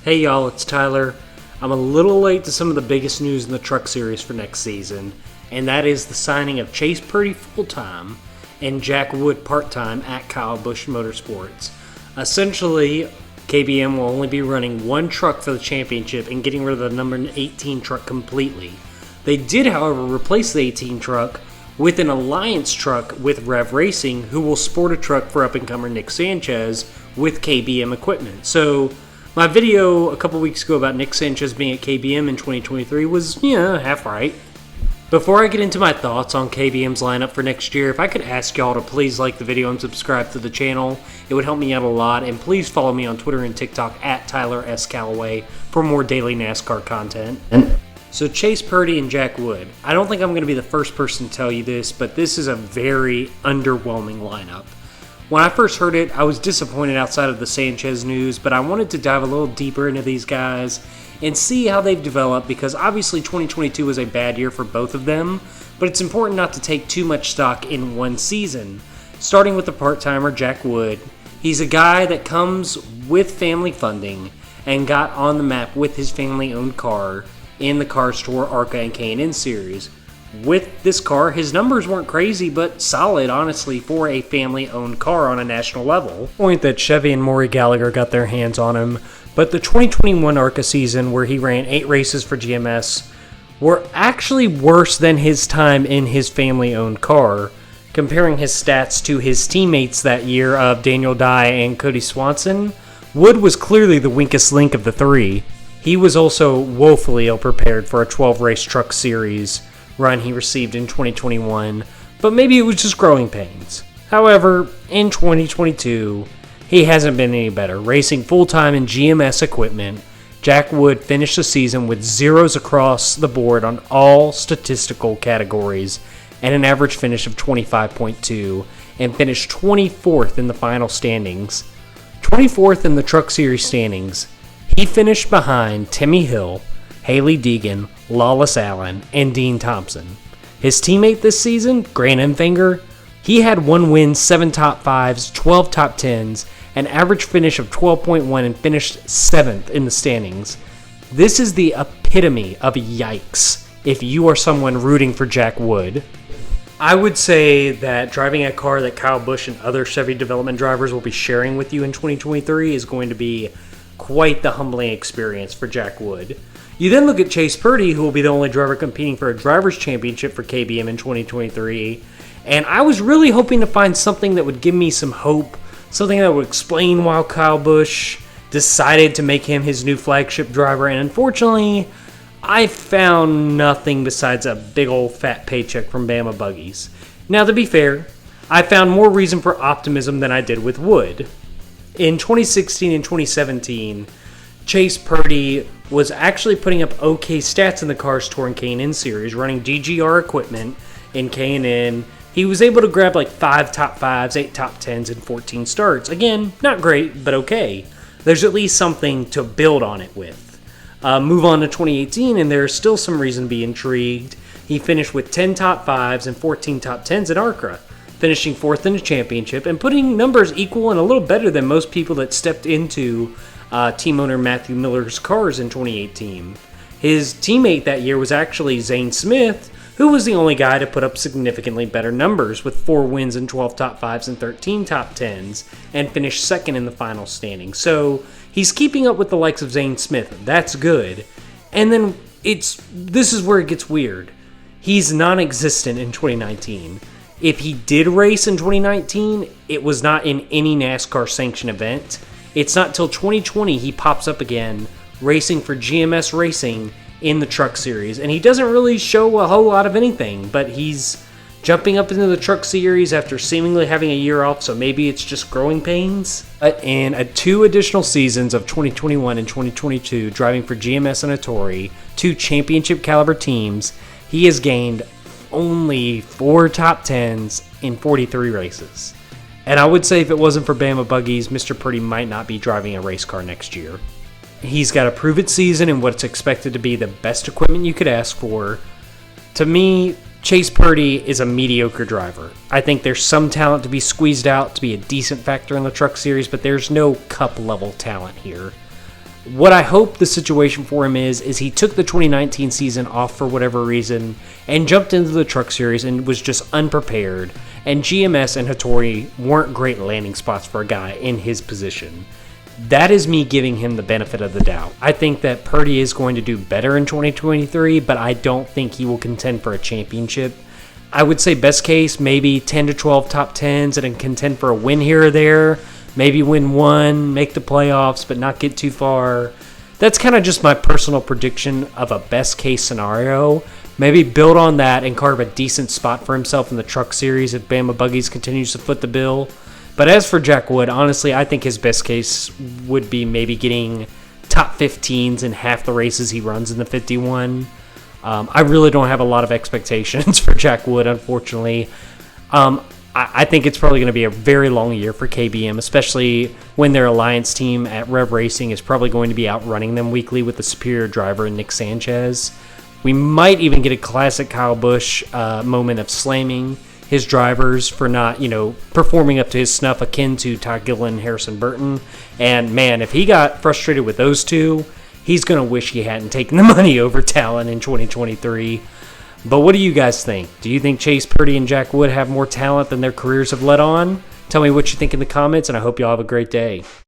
Hey y'all, it's Tyler. I'm a little late to some of the biggest news in the truck series for next season, and that is the signing of Chase Purdy full-time and Jack Wood part-time at Busch Motorsports. Essentially, KBM will only be running one truck for the championship and getting rid of the number 18 truck completely. They did, however, replace the 18 truck with an alliance truck with Rev Racing, who will sport a truck for up-and-comer Nick Sanchez with KBM equipment. So, my video a couple weeks ago about Nick Sanchez being at KBM in 2023 was, half right. Before I get into my thoughts on KBM's lineup for next year, if I could ask y'all to please like the video and subscribe to the channel, it would help me out a lot. And please follow me on Twitter and TikTok at Tyler S. Calloway for more daily NASCAR content. So Chase Purdy and Jack Wood. I don't think I'm going to be the first person to tell you this, but this is a very underwhelming lineup. When I first heard it, I was disappointed outside of the Sanchez news, but I wanted to dive a little deeper into these guys and see how they've developed, because obviously 2022 was a bad year for both of them, but it's important not to take too much stock in one season. Starting with the part-timer Jack Wood, he's a guy that comes with family funding and got on the map with his family-owned car in the Cars Tour ARCA and K&N series. With this car, his numbers weren't crazy, but solid, honestly, for a family-owned car on a national level. Point that Chevy and Maury Gallagher got their hands on him, but the 2021 ARCA season, where he ran 8 races for GMS, were actually worse than his time in his family-owned car. Comparing his stats to his teammates that year of Daniel Dye and Cody Swanson, Wood was clearly the weakest link of the three. He was also woefully ill-prepared for a 12-race truck series run he received in 2021, but maybe it was just growing pains. However, in 2022, he hasn't been any better. Racing full-time in GMS equipment, Jack Wood finished the season with zeros across the board on all statistical categories and an average finish of 25.2, and finished 24th in the final standings. 24th in the Truck Series standings. He finished behind Timmy Hill, Haley Deegan, Lawless Allen, and Dean Thompson. His teammate this season, Grant Enfinger, he had 1 win, 7 top 5s, 12 top 10s, an average finish of 12.1, and finished 7th in the standings. This is the epitome of yikes if you are someone rooting for Jack Wood. I would say that driving a car that Kyle Busch and other Chevy development drivers will be sharing with you in 2023 is going to be quite the humbling experience for Jack Wood. You then look at Chase Purdy, who will be the only driver competing for a driver's championship for KBM in 2023, and I was really hoping to find something that would give me some hope, something that would explain why Kyle Busch decided to make him his new flagship driver, and unfortunately, I found nothing besides a big old fat paycheck from Bama Buggies. Now, to be fair, I found more reason for optimism than I did with Wood. In 2016 and 2017, Chase Purdy was actually putting up okay stats in the Cars Tour and K&N series, running DGR equipment in K&N. He was able to grab like 5 top 5s, 8 top 10s, and 14 starts. Again, not great, but okay. There's at least something to build on it with. Move on to 2018, and there's still some reason to be intrigued. He finished with 10 top 5s and 14 top 10s at ARCA, finishing 4th in the championship and putting numbers equal and a little better than most people that stepped into team owner Matthew Miller's cars in 2018. His teammate that year was actually Zane Smith, who was the only guy to put up significantly better numbers with 4 wins and 12 top 5s and 13 top 10s, and finished 2nd in the final standing. So he's keeping up with the likes of Zane Smith. That's good. And then this is where it gets weird. He's non-existent in 2019. If he did race in 2019, it was not in any NASCAR sanctioned event. It's not till 2020 he pops up again, racing for GMS Racing in the Truck Series. And he doesn't really show a whole lot of anything, but he's jumping up into the Truck Series after seemingly having a year off, so maybe it's just growing pains. In 2 additional seasons of 2021 and 2022, driving for GMS and Hattori, 2 championship caliber teams, he has gained only 4 top 10s in 43 races. And I would say if it wasn't for Bama Buggies, Mr. Purdy might not be driving a race car next year. He's got a prove-it season in what's expected to be the best equipment you could ask for. To me, Chase Purdy is a mediocre driver. I think there's some talent to be squeezed out to be a decent factor in the Truck Series, but there's no cup-level talent here. What I hope the situation for him is he took the 2019 season off for whatever reason and jumped into the Truck Series and was just unprepared. And GMS and Hattori weren't great landing spots for a guy in his position. That is me giving him the benefit of the doubt. I think that Purdy is going to do better in 2023, but I don't think he will contend for a championship. I would say best case, maybe 10 to 12 top 10s and contend for a win here or there. Maybe win one, make the playoffs, but not get too far. That's kind of just my personal prediction of a best case scenario. Maybe build on that and carve a decent spot for himself in the Truck Series if Bama Buggies continues to foot the bill. But as for Jack Wood, honestly, I think his best case would be maybe getting top 15s in half the races he runs in the 51. I really don't have a lot of expectations for Jack Wood, unfortunately. I think it's probably going to be a very long year for KBM, especially when their alliance team at Rev Racing is probably going to be outrunning them weekly with the superior driver Nick Sanchez. We might even get a classic Kyle Busch moment of slamming his drivers for not, performing up to his snuff, akin to Todd Gilliland and Harrison Burton. And man, if he got frustrated with those two, he's going to wish he hadn't taken the money over talent in 2023. But what do you guys think? Do you think Chase Purdy and Jack Wood have more talent than their careers have let on? Tell me what you think in the comments, and I hope you all have a great day.